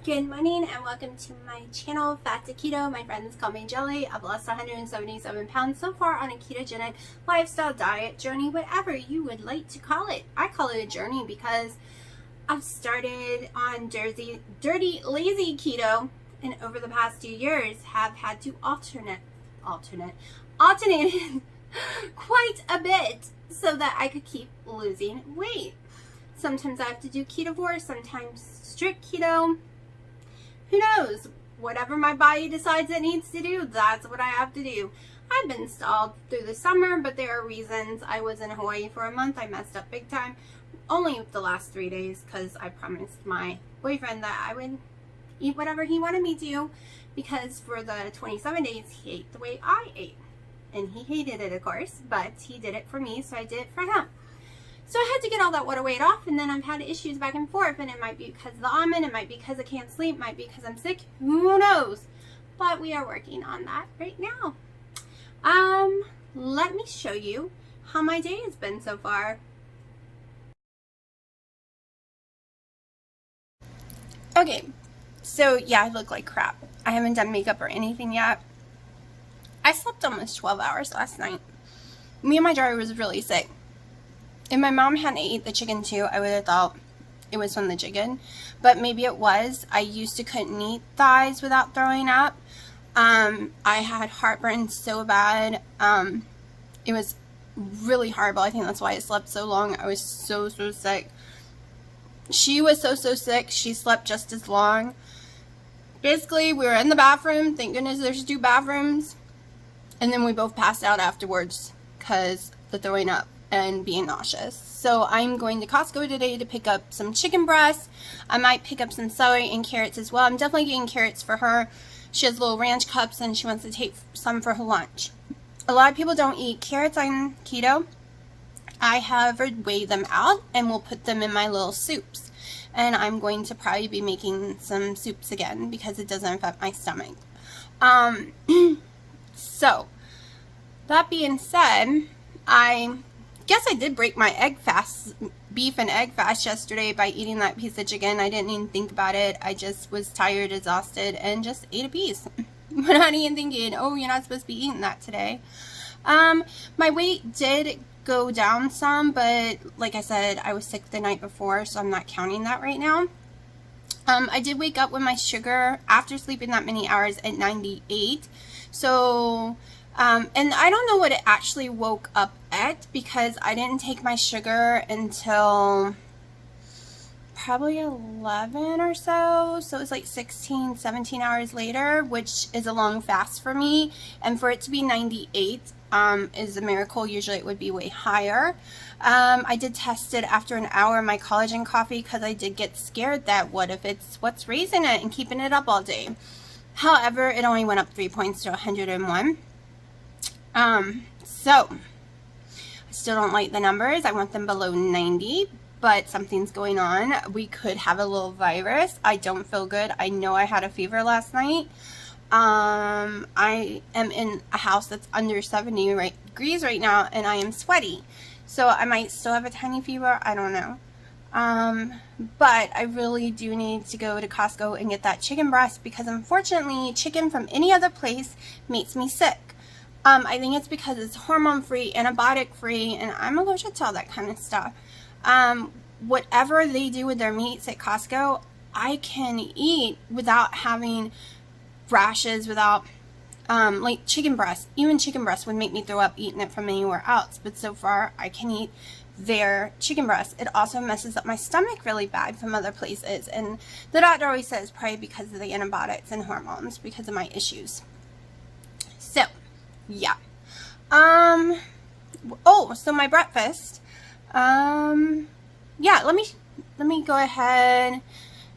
Good morning and welcome to my channel, Fat to Keto. My friends call me Jelly. I've lost 177 pounds so far on a ketogenic lifestyle diet journey, whatever you would like to call it. I call it a journey because I've started on dirty, lazy keto, and over the past 2 years have had to alternate quite a bit so that I could keep losing weight. Sometimes I have to do ketovore, sometimes strict keto. Who knows? Whatever my body decides it needs to do, that's what I have to do. I've been stalled through the summer, but there are reasons. I was in Hawaii for a month. I messed up big time. Only the last 3 days because I promised my boyfriend that I would eat whatever he wanted me to, because for the 27 days he ate the way I ate. And he hated it, of course, but he did it for me, so I did it for him. So I had to get all that water weight off, and then I've had issues back and forth, and it might be because of the almond, it might be because I can't sleep, it might be because I'm sick, who knows? But we are working on that right now. Let me show you how my day has been so far. Okay, so yeah, I look like crap. I haven't done makeup or anything yet. I slept almost 12 hours last night. Me and my daughter was really sick. If my mom hadn't ate the chicken too, I would have thought it was from the chicken, but maybe it was. I used to couldn't eat thighs without throwing up. I had heartburn so bad. It was really horrible. I think that's why I slept so long. I was so sick. She was so sick. She slept just as long. Basically, we were in the bathroom. Thank goodness there's 2 bathrooms. And then we both passed out afterwards because the throwing up and being nauseous. So I'm going to Costco today to pick up some chicken breasts. I might pick up some celery and carrots as well. I'm definitely getting carrots for her. She has little ranch cups and she wants to take some for her lunch. A lot of people don't eat carrots on keto. I have weighed them out and will put them in my little soups. And I'm going to probably be making some soups again because it doesn't affect my stomach. So, that being said, I guess I did break my egg fast, beef and egg fast yesterday by eating that piece of chicken. I didn't even think about it. I just was tired, exhausted, and just ate a piece. Not even thinking, oh, you're not supposed to be eating that today. My weight did go down some, but like I said, I was sick the night before, so I'm not counting that right now. I did wake up with my sugar after sleeping that many hours at 98. So, and I don't know what it actually woke up at because I didn't take my sugar until probably 11 or so. So it's like 16, 17 hours later, which is a long fast for me. And for it to be 98 is a miracle. Usually it would be way higher. I did test it after an hour of my collagen coffee because I did get scared that what if it's what's raising it and keeping it up all day. However, it only went up 3 points to 101. So I still don't like the numbers. I want them below 90, but something's going on. We could have a little virus. I don't feel good. I know I had a fever last night. I am in a house that's under 70 degrees right now, and I am sweaty. So I might still have a tiny fever. I don't know. But I really do need to go to Costco and get that chicken breast because unfortunately chicken from any other place makes me sick. I think it's because it's hormone free, antibiotic free, and I'm allergic to all that kind of stuff. Whatever they do with their meats at Costco, I can eat without having rashes, without like chicken breast. Even chicken breast would make me throw up eating it from anywhere else, but so far I can eat their chicken breast. It also messes up my stomach really bad from other places, and the doctor always says probably because of the antibiotics and hormones because of my issues. So yeah. Oh, so my breakfast. Yeah, let me go ahead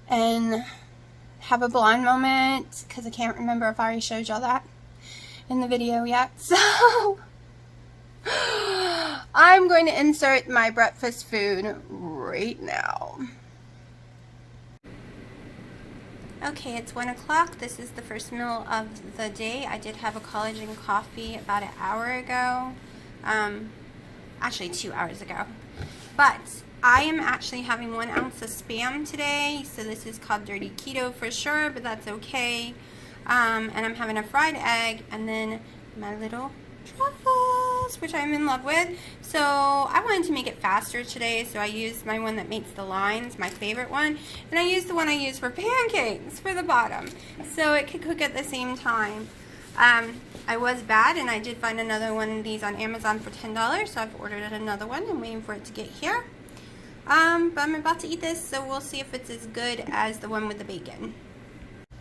and have a blonde moment because I can't remember if I already showed y'all that in the video yet. So I'm going to insert my breakfast food right now. Okay, it's 1 o'clock. This is the first meal of the day. I did have a collagen coffee about an hour ago. Actually 2 hours ago. But I am actually having 1 ounce of Spam today, so this is called dirty keto for sure, but that's okay. And I'm having a fried egg, and then my little truffles, which I'm in love with. So I wanted to make it faster today, so I used my one that makes the lines, my favorite one, and I used the one I use for pancakes for the bottom, so it could cook at the same time. I was bad, and I did find another one of these on Amazon for $10, so I've ordered another one. I'm waiting for it to get here. But I'm about to eat this, so we'll see if it's as good as the one with the bacon.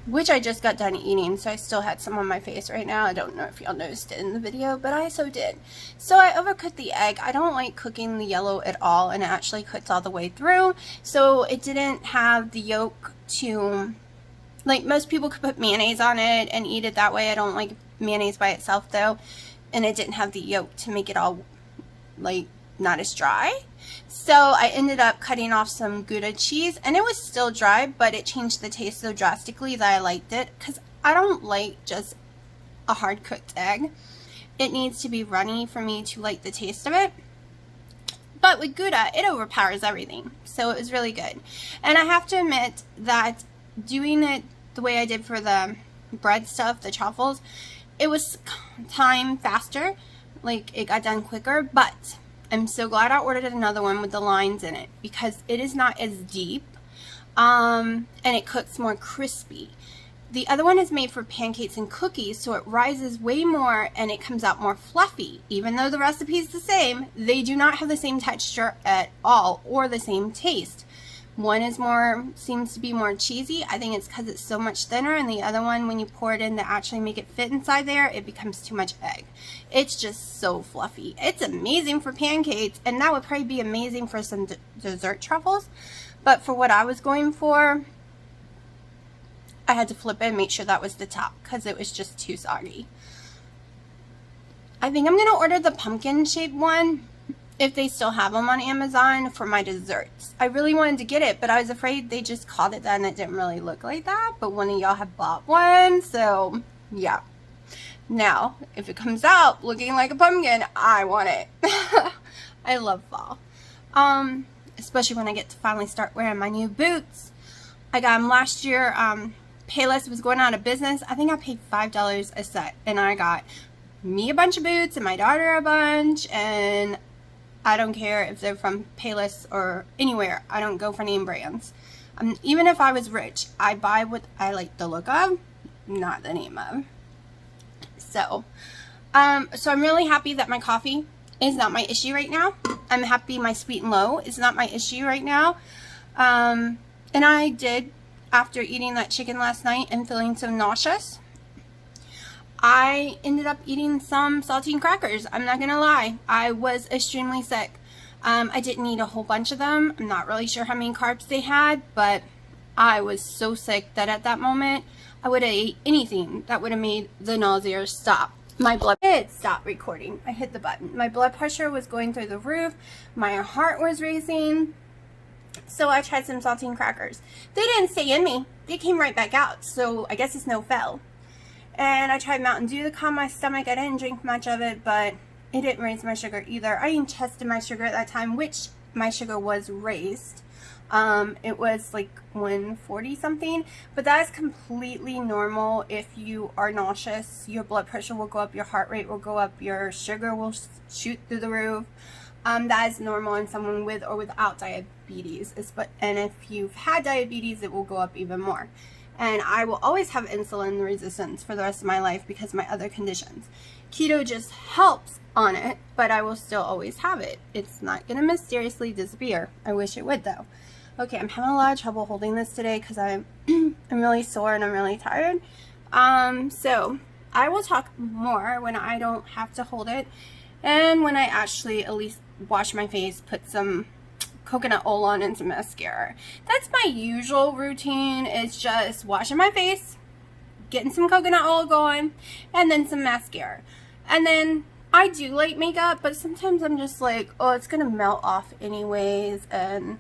Which I just got done eating, so I still had some on my face right now. I don't know if y'all noticed it in the video, but I so did. So I overcooked the egg. I don't like cooking the yellow at all, and it actually cooks all the way through. So it didn't have the yolk to, like most people could put mayonnaise on it and eat it that way. I don't like mayonnaise by itself though. And it didn't have the yolk to make it all like not as dry. So I ended up cutting off some Gouda cheese, and it was still dry, but it changed the taste so drastically that I liked it, because I don't like just a hard cooked egg. It needs to be runny for me to like the taste of it. But with Gouda, it overpowers everything, so it was really good. And I have to admit that doing it the way I did for the bread stuff, the truffles, it was time faster, like it got done quicker, but I'm so glad I ordered another one with the lines in it, because it is not as deep, and it cooks more crispy. The other one is made for pancakes and cookies, so it rises way more and it comes out more fluffy. Even though the recipe is the same, they do not have the same texture at all or the same taste. One is seems to be more cheesy. I think it's because it's so much thinner, and the other one, when you pour it in to actually make it fit inside there, it becomes too much egg. It's just so fluffy. It's amazing for pancakes, and that would probably be amazing for some dessert truffles. But for what I was going for, I had to flip it and make sure that was the top, because it was just too soggy. I think I'm going to order the pumpkin shaped one, if they still have them on Amazon, for my desserts. I really wanted to get it, but I was afraid they just called it that and it didn't really look like that. But one of y'all have bought one, so yeah. Now, if it comes out looking like a pumpkin, I want it. I love fall. Especially when I get to finally start wearing my new boots. I got them last year. Payless was going out of business. I think I paid $5 a set, and I got me a bunch of boots and my daughter a bunch, and I don't care if they're from Payless or anywhere. I don't go for name brands. Even if I was rich, I buy what I like the look of, not the name of. So I'm really happy that my coffee is not my issue right now. I'm happy my sweet and low is not my issue right now. And I did, after eating that chicken last night and feeling so nauseous, I ended up eating some saltine crackers. I'm not gonna lie, I was extremely sick. I didn't eat a whole bunch of them. I'm not really sure how many carbs they had, but I was so sick that at that moment I would have ate anything that would have made the nausea stop. My blood did stop recording. I hit the button. My blood pressure was going through the roof. My heart was racing. So I tried some saltine crackers. They didn't stay in me. They came right back out. So I guess it's no FuLl. And I tried Mountain Dew to calm my stomach. I didn't drink much of it, but it didn't raise my sugar either. I even tested my sugar at that time, which my sugar was raised. It was like 140 something, but that is completely normal. If you are nauseous, your blood pressure will go up, your heart rate will go up, your sugar will shoot through the roof. That is normal in someone with or without diabetes. And if you've had diabetes, it will go up even more. And I will always have insulin resistance for the rest of my life because of my other conditions. Keto just helps on it, but I will still always have it. It's not going to mysteriously disappear. I wish it would, though. Okay, I'm having a lot of trouble holding this today because I'm really sore and I'm really tired. So I will talk more when I don't have to hold it, and when I actually at least wash my face, put some coconut oil on and some mascara. That's my usual routine. It's just washing my face, getting some coconut oil going, and then some mascara. And then I do like makeup, but sometimes I'm just like, oh, it's gonna melt off anyways, and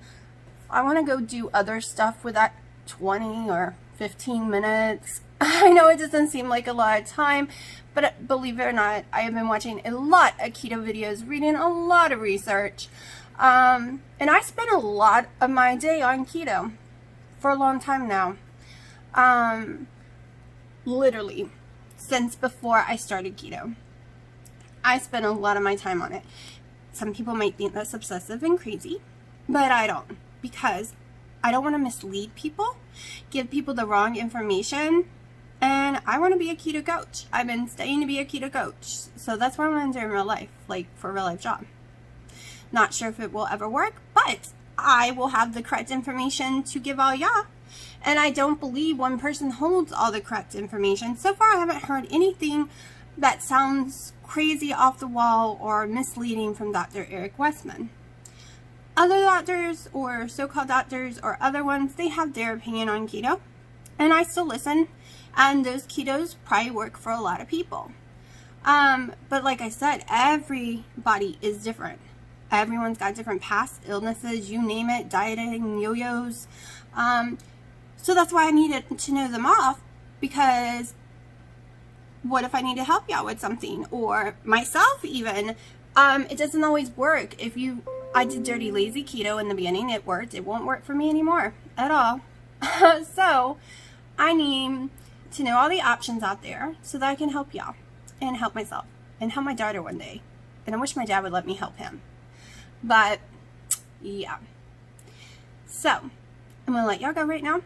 I want to go do other stuff with that 20 or 15 minutes. I know it doesn't seem like a lot of time, but believe it or not, I have been watching a lot of keto videos, reading a lot of research. And I spent a lot of my day on keto for a long time now. Literally, since before I started keto. I spent a lot of my time on it. Some people might think that's obsessive and crazy, but I don't, because I don't want to mislead people, give people the wrong information, and I want to be a keto coach. I've been studying to be a keto coach, so that's what I want to do in real life, like for a real life job. Not sure if it will ever work, but I will have the correct information to give all y'all. And I don't believe one person holds all the correct information. So far, I haven't heard anything that sounds crazy, off the wall, or misleading from Dr. Eric Westman. Other doctors, or so-called doctors, or other ones, they have their opinion on keto. And I still listen. And those ketos probably work for a lot of people. But like I said, everybody is different. Everyone's got different past illnesses, you name it, dieting, yo-yos. So that's why I needed to know them off, because what if I need to help y'all with something, or myself even? It doesn't always work. I did dirty lazy keto in the beginning, it worked. It won't work for me anymore at all. So I need to know all the options out there so that I can help y'all and help myself and help my daughter one day. And I wish my dad would let me help him. But yeah, so I'm gonna let y'all go right now.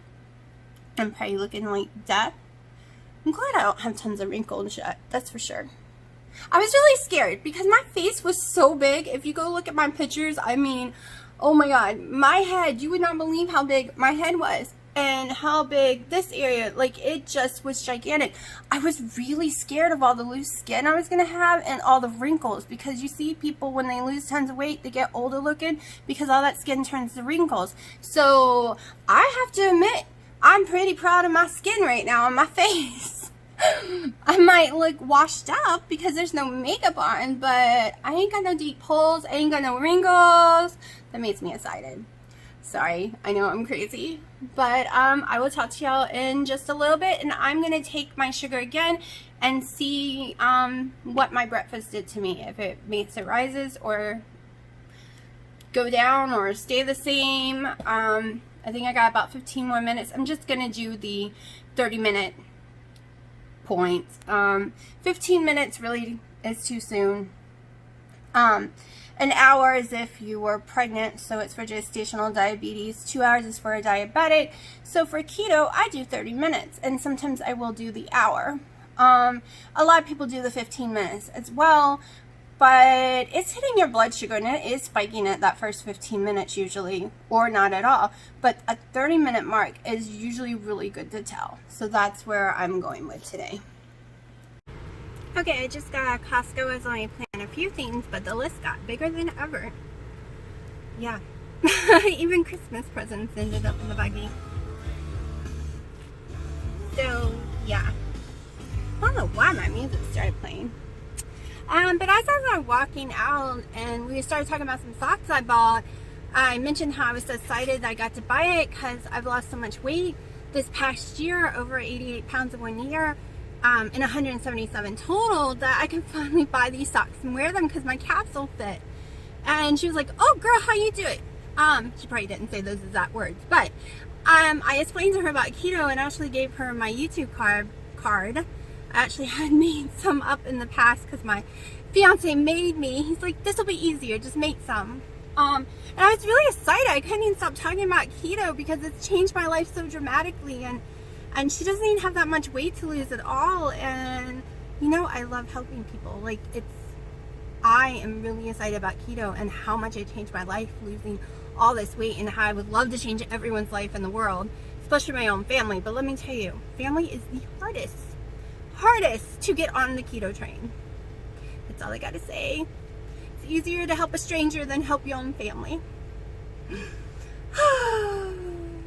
I'm probably looking like death. I'm glad I don't have tons of wrinkles yet, that's for sure. I was really scared because my face was so big. If you go look at my pictures, I mean, oh my god, my head, you would not believe how big my head was and how big this area, like it just was gigantic. I was really scared of all the loose skin I was gonna have and all the wrinkles, because you see people when they lose tons of weight, they get older looking because all that skin turns to wrinkles. So I have to admit, I'm pretty proud of my skin right now on my face. I might look washed out because there's no makeup on, but I ain't got no deep holes, I ain't got no wrinkles. That makes me excited. Sorry, I know I'm crazy, but I will talk to y'all in just a little bit, and I'm gonna take my sugar again and see what my breakfast did to me, if it makes it rises or go down or stay the same. I think I got about 15 more minutes. I'm just gonna do the 30-minute points. 15 minutes really is too soon. An hour is if you were pregnant, so it's for gestational diabetes. 2 hours is for a diabetic. So for keto, I do 30 minutes, and sometimes I will do the hour. A lot of people do the 15 minutes as well, but it's hitting your blood sugar, and it is spiking at that first 15 minutes usually, or not at all. But a 30-minute mark is usually really good to tell. So that's where I'm going with today. Okay, I just got out of Costco. I was only planning a few things, but the list got bigger than ever. Yeah. Even Christmas presents ended up in the buggy. So, yeah. I don't know why my music started playing. But as I was walking out and we started talking about some socks I bought, I mentioned how I was so excited that I got to buy it because I've lost so much weight this past year, over 88 pounds in 1 year. And 177 total, that I can finally buy these socks and wear them because my capsule fit. And she was like, oh girl, how you do it? She probably didn't say those exact words, but I explained to her about keto and actually gave her my YouTube card. I actually had made some up in the past because my fiance made me. He's like, this will be easier, just make some. And I was really excited. I couldn't even stop talking about keto because it's changed my life so dramatically, and she doesn't even have that much weight to lose at all. And you know, I love helping people. Like, I am really excited about keto and how much it changed my life, losing all this weight, and how I would love to change everyone's life in the world, especially my own family. But let me tell you, family is the hardest to get on the keto train. That's all I gotta say. It's easier to help a stranger than help your own family.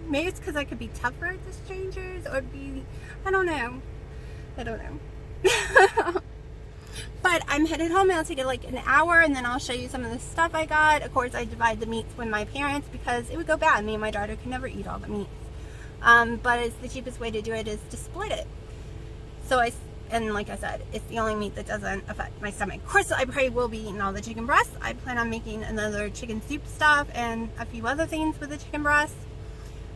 Maybe it's because I could be tougher to strangers, or I don't know. But I'm headed home. It'll take like an hour, and then I'll show you some of the stuff I got. Of course, I divide the meats with my parents because it would go bad. Me and my daughter could never eat all the meats. But it's the cheapest way to do it is to split it. So I And like I said, it's the only meat that doesn't affect my stomach. Of course, I probably will be eating all the chicken breasts. I plan on making another chicken soup stuff and a few other things with the chicken breasts.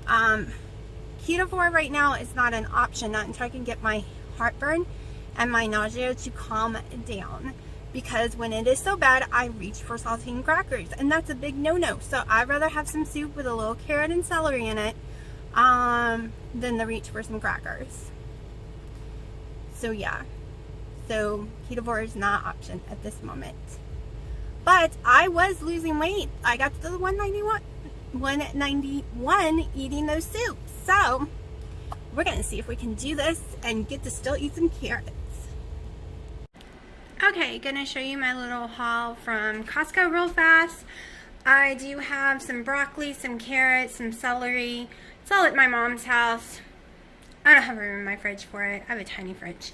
Keto right now is not an option, not until I can get my heartburn and my nausea to calm down. Because when it is so bad, I reach for saltine crackers, and that's a big no-no. So I'd rather have some soup with a little carrot and celery in it than to reach for some crackers. So yeah, so keto is not an option at this moment. But I was losing weight. I got to the 191 eating those soups. So we're gonna see if we can do this and get to still eat some carrots. Okay, gonna show you my little haul from Costco real fast. I do have some broccoli, some carrots, some celery. It's all at my mom's house. I don't have room in my fridge for it. I have a tiny fridge.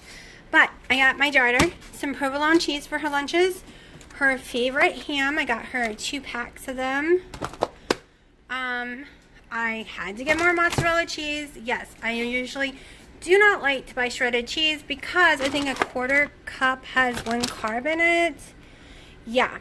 But I got my daughter some provolone cheese for her lunches. Her favorite ham, I got her 2 packs of them. I had to get more mozzarella cheese. Yes, I usually do not like to buy shredded cheese because I think a 1/4 cup has 1 carb in it. Yeah.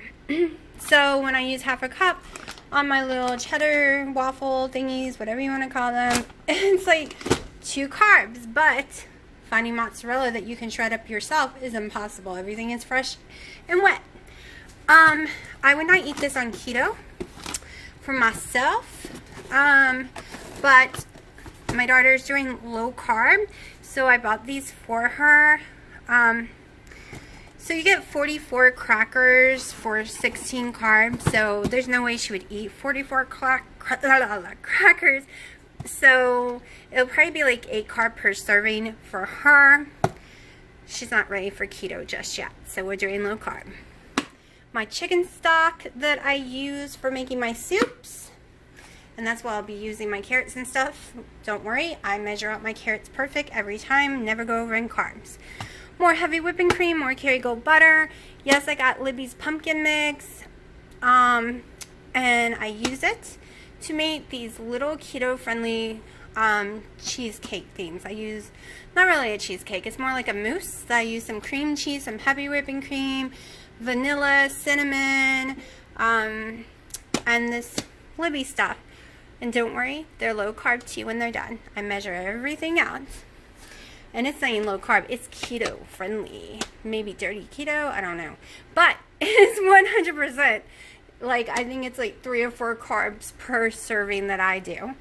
So when I use 1/2 cup on my little cheddar waffle thingies, whatever you want to call them, it's like 2 carbs. But finding mozzarella that you can shred up yourself is impossible. Everything is fresh and wet. I would not eat this on keto for myself, but my daughter's doing low carb, so I bought these for her. So you get 44 crackers for 16 carbs, so there's no way she would eat 44 crackers. So it'll probably be like 8 carb per serving for her. She's not ready for keto just yet, so we're doing low carb. My chicken stock that I use for making my soups, and that's why I'll be using my carrots and stuff. Don't worry, I measure out my carrots perfect every time, never go over in carbs. More heavy whipping cream, more Kerrygold butter. Yes, I got Libby's pumpkin mix, and I use it to make these little keto-friendly cheesecake things. I use, not really a cheesecake, it's more like a mousse. I use some cream cheese, some heavy whipping cream, vanilla, cinnamon, and this Libby stuff. And don't worry, they're low carb too when they're done. I measure everything out. And it's saying low carb. It's keto friendly. Maybe dirty keto, I don't know. But it's 100%. Like, I think it's like 3 or 4 carbs per serving that I do.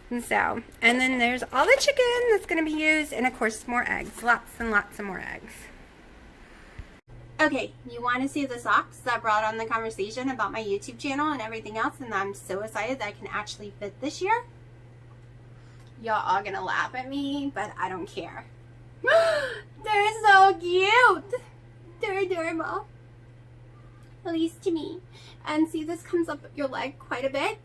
And so, and then there's all the chicken that's going to be used. And of course, more eggs. Lots and lots of more eggs. Okay, you want to see the socks that brought on the conversation about my YouTube channel and everything else, and I'm so excited that I can actually fit this year? Y'all are going to laugh at me, but I don't care. They're so cute! They're adorable. At least to me. And see, this comes up your leg quite a bit.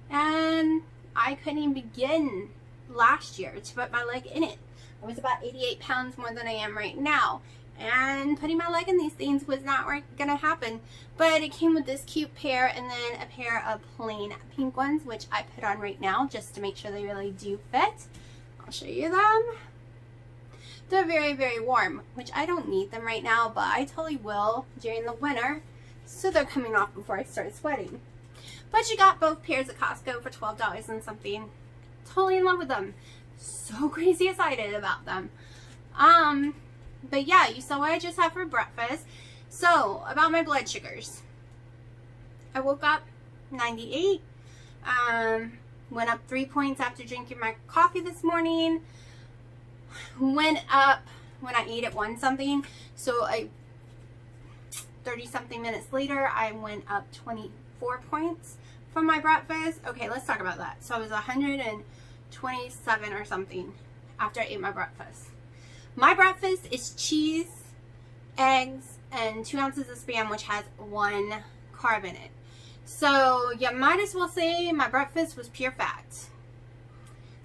And I couldn't even begin last year to put my leg in it. I was about 88 pounds more than I am right now. And putting my leg in these things was not going to happen. But it came with this cute pair and then a pair of plain pink ones, which I put on right now just to make sure they really do fit. I'll show you them. They're very, very warm, which I don't need them right now, but I totally will during the winter. So they're coming off before I start sweating. But you got both pairs at Costco for $12 and something. Totally in love with them. So crazy excited about them. But yeah, you saw what I just had for breakfast. So, about my blood sugars. I woke up 98. Went up 3 points after drinking my coffee this morning. Went up when I ate at 1 something. So, 30 something minutes later, I went up 24 points from my breakfast. Okay, let's talk about that. So, I was 127 or something after I ate my breakfast. My breakfast is cheese, eggs, and 2 ounces of Spam, which has 1 carb in it. So you might as well say my breakfast was pure fat.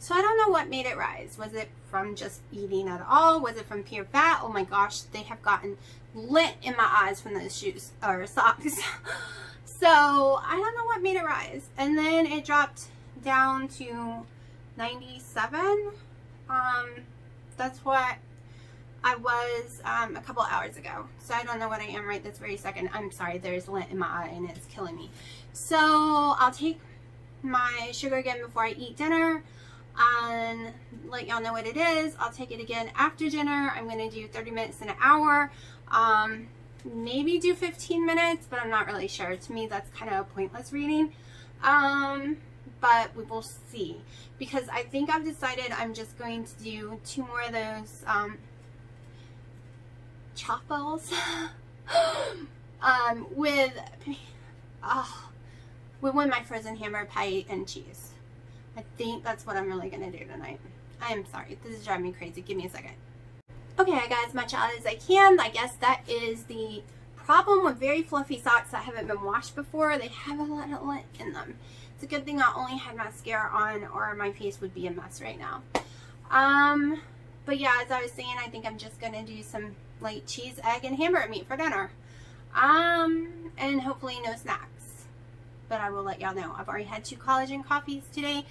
So I don't know what made it rise. Was it from just eating at all? Was it from pure fat? Oh my gosh, they have gotten lit in my eyes from those shoes or socks. So I don't know what made it rise. And then it dropped down to 97. That's what I was a couple hours ago. So I don't know what I am right this very second. I'm sorry, there's lint in my eye and it's killing me. So I'll take my sugar again before I eat dinner and let y'all know what it is. I'll take it again after dinner. I'm going to do 30 minutes and an hour. Maybe do 15 minutes, but I'm not really sure. To me, that's kind of a pointless reading. But we will see, because I think I've decided I'm just going to do 2 more of those chop balls with one of my frozen hamburger pie and cheese. I think that's what I'm really going to do tonight. I am sorry. This is driving me crazy. Give me a second. Okay, I got as much out as I can. I guess that is the problem with very fluffy socks that haven't been washed before. They have a lot of lint in them. It's a good thing I only had mascara on, or my face would be a mess right now. But yeah, as I was saying, I think I'm just going to do some like cheese, egg, and hamburger meat for dinner. And hopefully no snacks. But I will let y'all know. I've already had 2 collagen coffees today,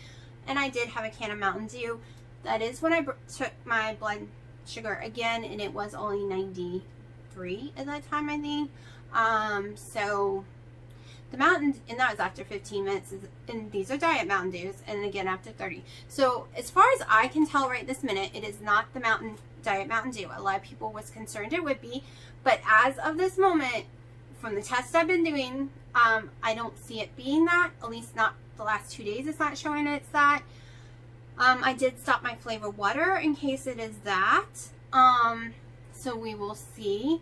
and I did have a can of Mountain Dew. That is when I took my blood sugar again, and it was only 93 at that time, I think. So the Mountain, and that was after 15 minutes, and these are diet Mountain Dews, and again after 30. So as far as I can tell right this minute, it is not the diet Mountain Dew. A lot of people was concerned it would be, but as of this moment, from the tests I've been doing, I don't see it being that. At least not the last 2 days. It's not showing it's that. I did stop my flavored water in case it is that. So we will see.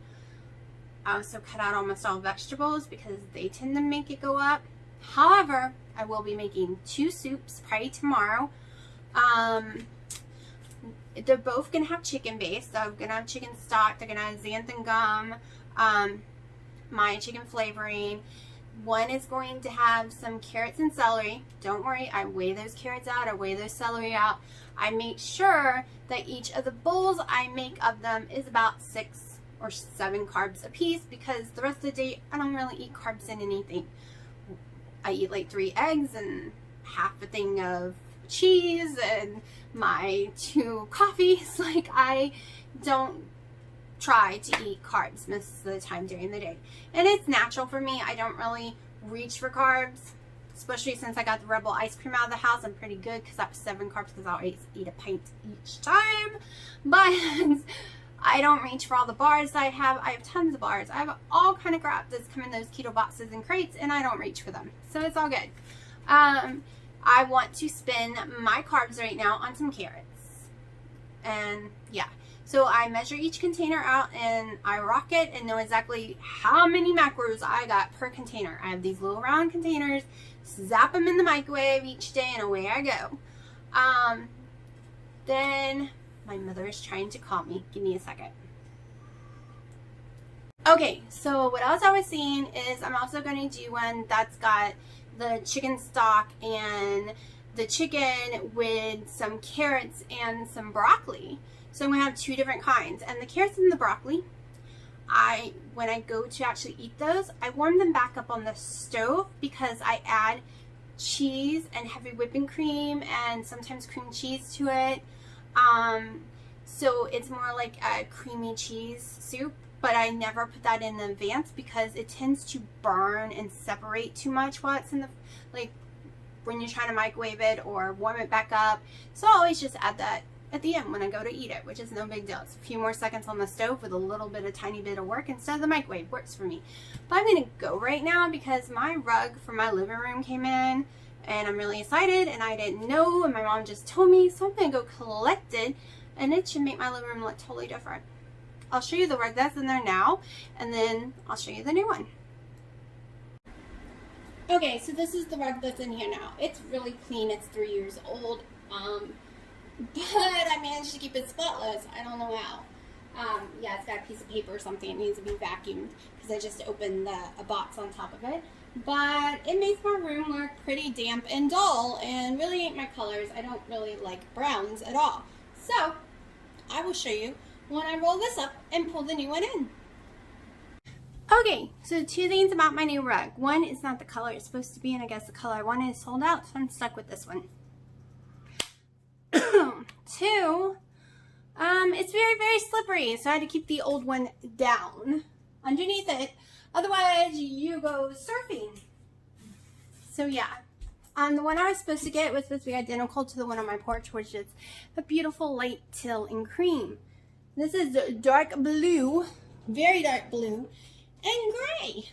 I also cut out almost all vegetables because they tend to make it go up. However, I will be making 2 soups probably tomorrow. They're both going to have chicken base. So I'm going to have chicken stock. They're going to have xanthan gum, my chicken flavoring. One is going to have some carrots and celery. Don't worry, I weigh those carrots out. I weigh those celery out. I make sure that each of the bowls I make of them is about 6 or 7 carbs a piece, because the rest of the day I don't really eat carbs in anything. I eat like 3 eggs and half a thing of cheese and my 2 coffees. Like, I don't try to eat carbs most of the time during the day, and it's natural for me. I don't really reach for carbs, especially since I got the Rebel ice cream out of the house. I'm pretty good because that was 7 carbs, because I always eat a pint each time. But I don't reach for all the bars I have. I have tons of bars. I have all kind of crap that's come in those keto boxes and crates, and I don't reach for them, so it's all good. I want to spend my carbs right now on some carrots, and yeah. So I measure each container out, and I rock it and know exactly how many macros I got per container. I have these little round containers, zap them in the microwave each day, and away I go. Then my mother is trying to call me. Give me a second. Okay, so what else I was seeing is I'm also going to do one that's got the chicken stock and the chicken with some carrots and some broccoli. So I'm going to have 2 different kinds. And the carrots and the broccoli, when I go to actually eat those, I warm them back up on the stove, because I add cheese and heavy whipping cream and sometimes cream cheese to it. So it's more like a creamy cheese soup, but I never put that in advance because it tends to burn and separate too much while it's in the, like, when you're trying to microwave it or warm it back up. So I always just add that at the end when I go to eat it, which is no big deal. It's a few more seconds on the stove with a tiny bit of work instead of the microwave. Works for me. But I'm going to go right now because my rug for my living room came in, and I'm really excited, and I didn't know, and my mom just told me, so I'm going to go collect it, and it should make my living room look totally different. I'll show you the rug that's in there now, and then I'll show you the new one. Okay, so this is the rug that's in here now. It's really clean. It's 3 years old. But I managed to keep it spotless. I don't know how. Yeah, it's got a piece of paper or something. It needs to be vacuumed because I just opened a box on top of it. But it makes my room look pretty damp and dull, and really ain't my colors. I don't really like browns at all. So I will show you when I roll this up and pull the new one in. Okay, so 2 things about my new rug. One, it's not the color it's supposed to be, and I guess the color I wanted is sold out, so I'm stuck with this one. 2, it's very, very slippery, so I had to keep the old one down underneath it. Otherwise, you go surfing. So yeah, the one I was supposed to get was supposed to be identical to the one on my porch, which is a beautiful light teal and cream. This is dark blue, very dark blue, and gray.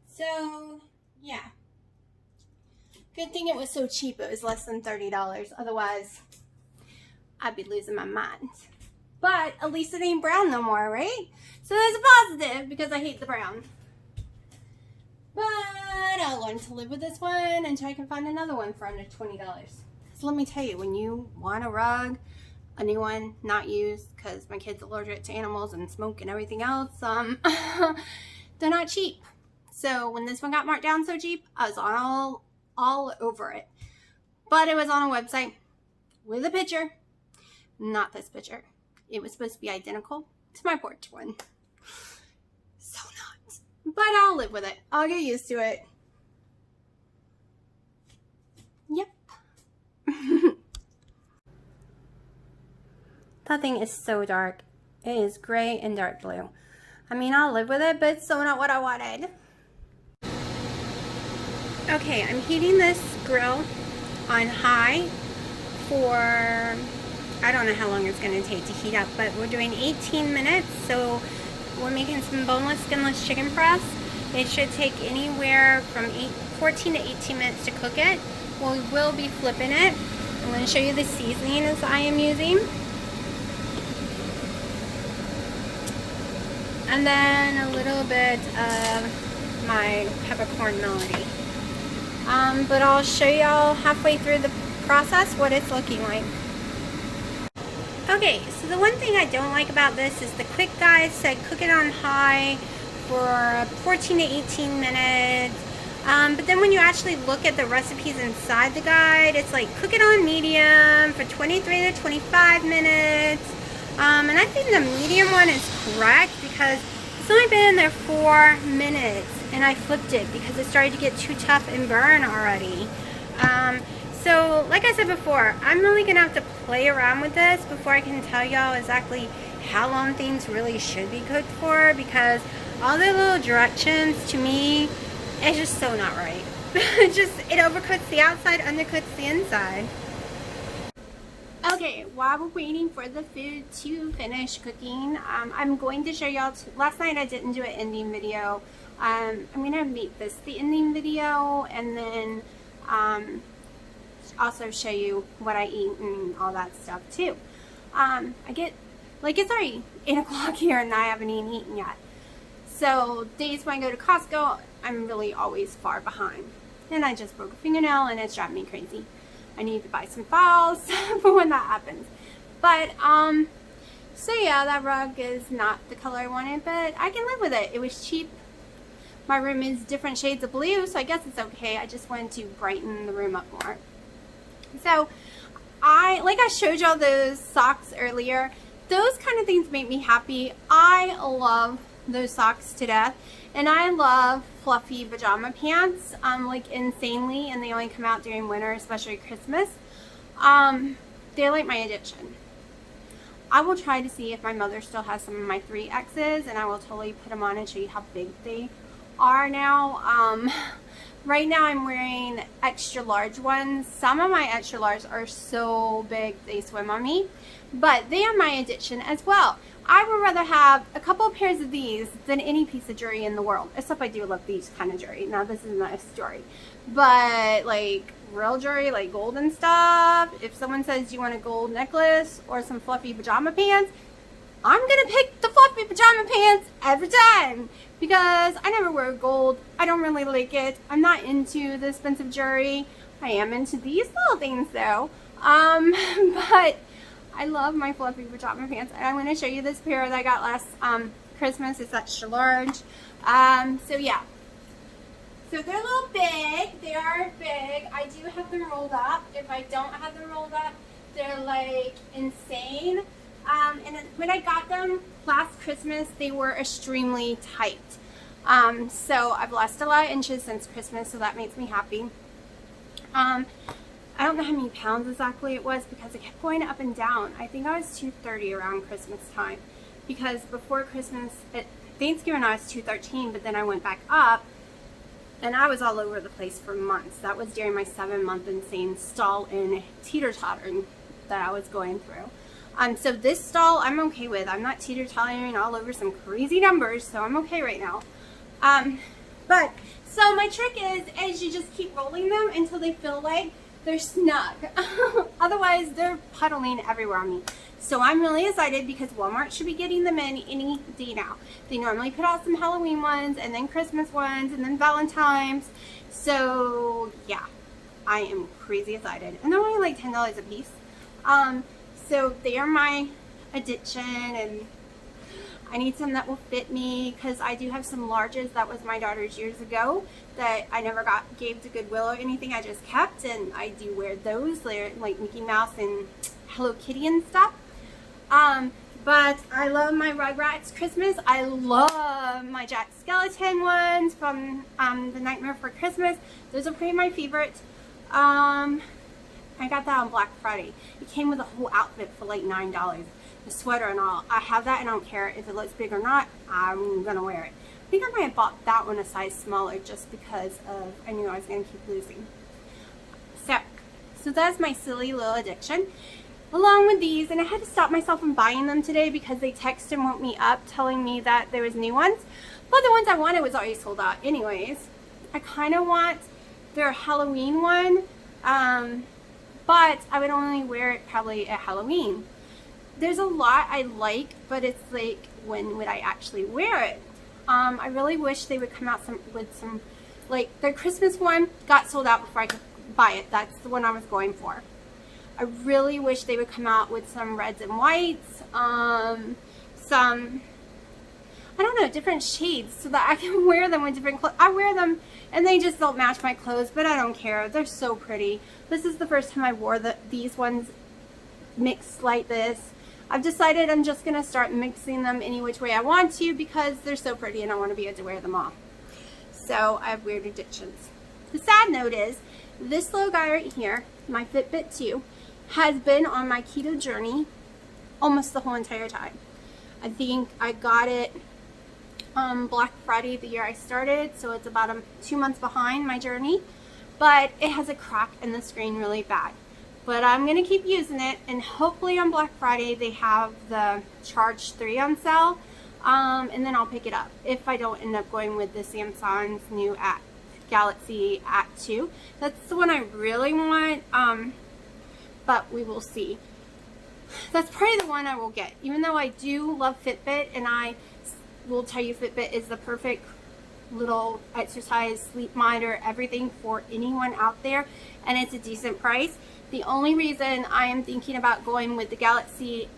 So yeah, good thing it was so cheap. It was less than $30. Otherwise, I'd be losing my mind. But at least it ain't brown no more, right? So that's a positive, because I hate the brown. But I'll learn to live with this one until I can find another one for under $20. So let me tell you, when you want a rug, a new one, not used, because my kid's allergic to animals and smoke and everything else, they're not cheap. So when this one got marked down so cheap, I was all over it. But it was on a website with a picture, not this picture. It was supposed to be identical to my porch one. So not. But I'll live with it. I'll get used to it. Yep. That thing is so dark. It is gray and dark blue. I mean, I'll live with it, but it's so not what I wanted. Okay, I'm heating this grill on high for, I don't know how long it's going to take to heat up, but we're doing 18 minutes, so we're making some boneless, skinless chicken breast. It should take anywhere from 14 to 18 minutes to cook it. We will be flipping it. I'm going to show you the seasonings I am using. And then a little bit of my peppercorn melody. But I'll show y'all halfway through the process what it's looking like. Okay, so the one thing I don't like about this is the quick guide said cook it on high for 14 to 18 minutes. But then when you actually look at the recipes inside the guide, it's like cook it on medium for 23 to 25 minutes. And I think the medium one is correct because it's only been in there 4 minutes and I flipped it because it started to get too tough and burn already. So like I said before, I'm really gonna have to play around with this before I can tell y'all exactly how long things really should be cooked for, because all the little directions to me, it's just so not right. It overcooks the outside, undercooks the inside. Okay, while we're waiting for the food to finish cooking, I'm going to show y'all, last night I didn't do an ending video. I'm going to make this the ending video, and then also show you what I eat and all that stuff too. It's already 8 o'clock here and I haven't even eaten yet. So days when I go to Costco, I'm really always far behind. And I just broke a fingernail and it's driving me crazy. I need to buy some files for when that happens. But, so yeah, that rug is not the color I wanted, but I can live with it. It was cheap. My room is different shades of blue, so I guess it's okay. I just wanted to brighten the room up more. So, like I showed y'all those socks earlier, those kind of things make me happy. I love those socks to death. And I love fluffy pajama pants, like insanely, and they only come out during winter, especially Christmas. They're like my addiction. I will try to see if my mother still has some of my 3X's, and I will totally put them on and show you how big they are now. Right now I'm wearing extra large ones. Some of my extra large are so big they swim on me, but they are my addiction as well. I would rather have a couple of pairs of these than any piece of jewelry in the world, except I do love these kind of jewelry. Now this is not a story, but like real jewelry, like gold and stuff. If someone says you want a gold necklace or some fluffy pajama pants, I'm gonna pick the fluffy pajama pants every time, because I never wear gold. I don't really like it. I'm not into the expensive jewelry. I am into these little things though. But I love my fluffy pajama pants, and I'm going to show you this pair that I got last Christmas. It's extra large. So yeah. So they're a little big. They are big. I do have them rolled up. If I don't have them rolled up, they're like insane. And when I got them last Christmas, they were extremely tight. So I've lost a lot of inches since Christmas, so that makes me happy. I don't know how many pounds exactly it was because it kept going up and down. I think I was 230 around Christmas time, because before Christmas, at Thanksgiving I was 213, but then I went back up and I was all over the place for months. That was during my 7-month insane stall and teeter-tottering that I was going through. So this stall I'm okay with. I'm not teeter-tottering all over some crazy numbers, so I'm okay right now. So my trick is you just keep rolling them until they feel like they're snug. Otherwise, they're puddling everywhere on me. So I'm really excited because Walmart should be getting them in any day now. They normally put out some Halloween ones and then Christmas ones and then Valentine's. So yeah, I am crazy excited. And they're only like $10 a piece. So they are my addiction, and I need some that will fit me because I do have some larges. That was my daughter's years ago that I never gave to Goodwill or anything. I just kept, and I do wear those. They're like Mickey Mouse and Hello Kitty and stuff. But I love my Rugrats Christmas. I love my Jack Skeleton ones from The Nightmare for Christmas. Those are probably my favorite. I got that on Black Friday. It came with a whole outfit for like $9. The sweater and all. I have that and I don't care if it looks big or not. I'm gonna wear it. I think I might have bought that one a size smaller just because of I knew I was gonna keep losing. So that's my silly little addiction. Along with these, and I had to stop myself from buying them today because they text and woke me up telling me that there was new ones. But the ones I wanted was already sold out anyways. I kind of want their Halloween one, but I would only wear it probably at Halloween. There's a lot I like, but it's like, when would I actually wear it? I really wish they would come out with some, like their Christmas one got sold out before I could buy it. That's the one I was going for. I really wish they would come out with some reds and whites, some, I don't know, different shades so that I can wear them with different clothes. I wear them and they just don't match my clothes, but I don't care. They're so pretty. This is the first time I wore these ones mixed like this. I've decided I'm just going to start mixing them any which way I want to because they're so pretty and I want to be able to wear them all. So I have weird addictions. The sad note is this little guy right here, my Fitbit 2, has been on my keto journey almost the whole entire time. I think I got it Black Friday the year I started, so it's about 2 months behind my journey, but it has a crack in the screen really bad. But I'm going to keep using it, and hopefully on Black Friday they have the Charge 3 on sale, and then I'll pick it up if I don't end up going with the Samsung's new Galaxy A2. That's the one I really want, but we will see. That's probably the one I will get, even though I do love Fitbit, and I will tell you Fitbit is the perfect little exercise, sleep monitor, everything for anyone out there, and it's a decent price. The only reason I am thinking about going with the Galaxy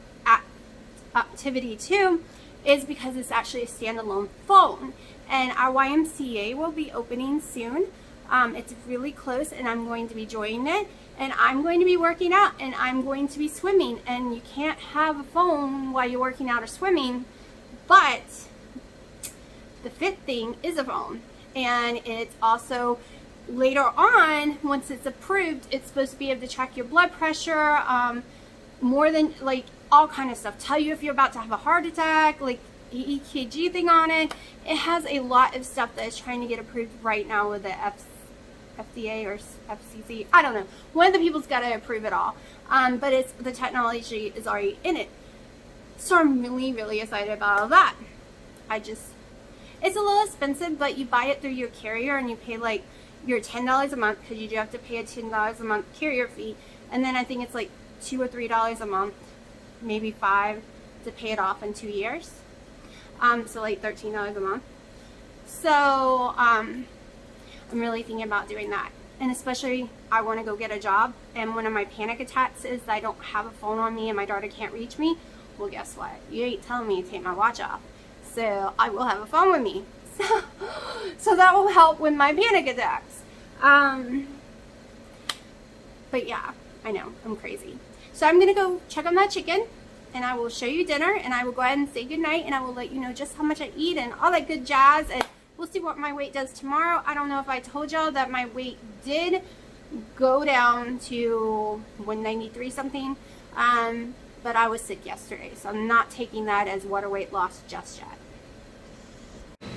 Activity 2 is because it's actually a standalone phone, and our YMCA will be opening soon. It's really close, and I'm going to be joining it, and I'm going to be working out, and I'm going to be swimming, and you can't have a phone while you're working out or swimming, but the Fit thing is a phone, and it's also later on, once it's approved, it's supposed to be able to track your blood pressure, more than like all kind of stuff, tell you if you're about to have a heart attack, like EKG thing on it. It has a lot of stuff that is trying to get approved right now with the FDA or FCC. I don't know. One of the people's got to approve it all, but it's the technology is already in it. So I'm really, really excited about all that. It's a little expensive, but you buy it through your carrier and you pay like your $10 a month because you do have to pay a $10 a month carrier fee, and then I think it's like $2 or $3 a month, maybe $5 to pay it off in 2 years. So like $13 a month. So I'm really thinking about doing that, and especially I want to go get a job, and one of my panic attacks is that I don't have a phone on me and my daughter can't reach me. Well, guess what? You ain't telling me to take my watch off, so I will have a phone with me. So that will help with my panic attacks. But yeah, I know, I'm crazy. So I'm gonna go check on that chicken, and I will show you dinner, and I will go ahead and say goodnight, and I will let you know just how much I eat and all that good jazz, and we'll see what my weight does tomorrow. I don't know if I told y'all that my weight did go down to 193 something. But I was sick yesterday, so I'm not taking that as water weight loss just yet.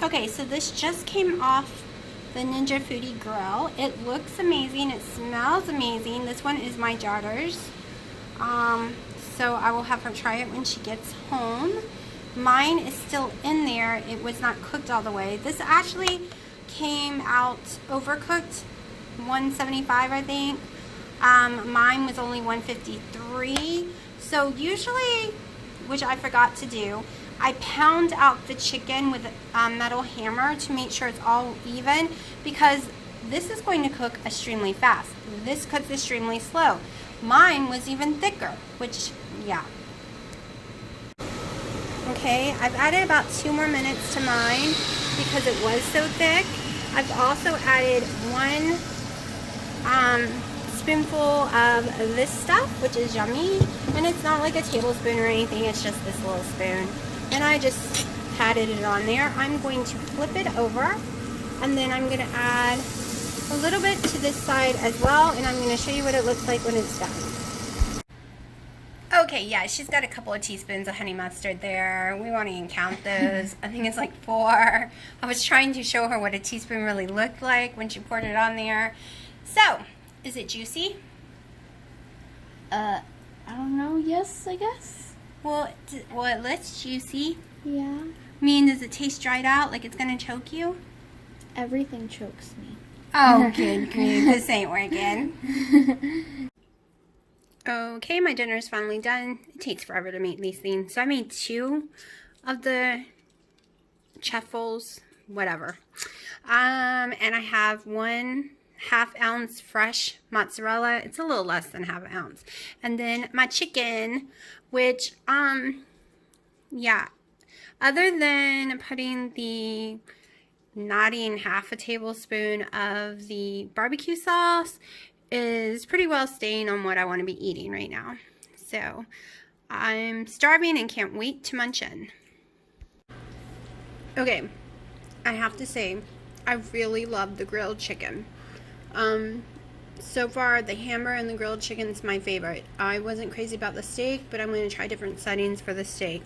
Okay, so this just came off the Ninja Foodie Grill. It looks amazing. It smells amazing. This one is my daughter's. So I will have her try it when she gets home. Mine is still in there. It was not cooked all the way. This actually came out overcooked, 175 I think. Mine was only 153. So usually, which I forgot to do, I pound out the chicken with a metal hammer to make sure it's all even, because this is going to cook extremely fast. This cooks extremely slow. Mine was even thicker, which, yeah. Okay, I've added about 2 more minutes to mine because it was so thick. I've also added 1 spoonful of this stuff, which is yummy, and it's not like a tablespoon or anything, it's just this little spoon. And I just patted it on there. I'm going to flip it over, and then I'm going to add a little bit to this side as well, and I'm going to show you what it looks like when it's done. Okay, yeah, she's got a couple of teaspoons of honey mustard there. We won't even count those. I think it's like 4. I was trying to show her what a teaspoon really looked like when she poured it on there. So, is it juicy? I don't know. Yes, I guess. Well, it looks juicy. Yeah. I mean, does it taste dried out, like it's going to choke you? Everything chokes me. Oh, good grief. This ain't working. Okay, my dinner is finally done. It takes forever to make these things. So I made 2 of the FuLls, whatever. And I have 1/2 ounce fresh mozzarella. It's a little less than 1/2 ounce. And then my chicken, which, yeah, other than putting the not even 1/2 tablespoon of the barbecue sauce, is pretty well staying on what I want to be eating right now. So I'm starving and can't wait to munch in. Okay, I have to say, I really love the grilled chicken. So far, the hammer and the grilled chicken is my favorite. I wasn't crazy about the steak, but I'm going to try different settings for the steak.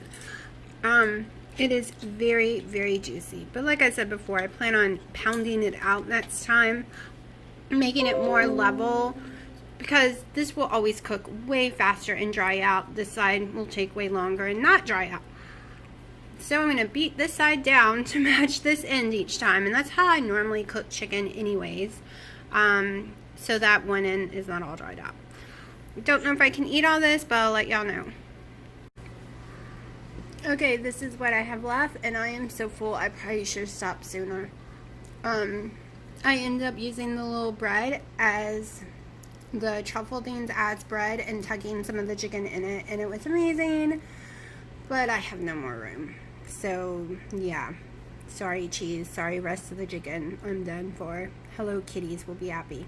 It is very, very juicy. But like I said before, I plan on pounding it out next time, making it more level, because this will always cook way faster and dry out. This side will take way longer and not dry out. So I'm going to beat this side down to match this end each time, and that's how I normally cook chicken anyways, so that one end is not all dried out. Don't know if I can eat all this, but I'll let y'all know. Okay, this is what I have left, and I am so full. I probably should have stopped sooner. I ended up using the little bread as the truffle things as bread and tucking some of the chicken in it, and it was amazing, but I have no more room. So yeah, sorry cheese, sorry rest of the chicken. I'm done for. Hello Kitties will be happy.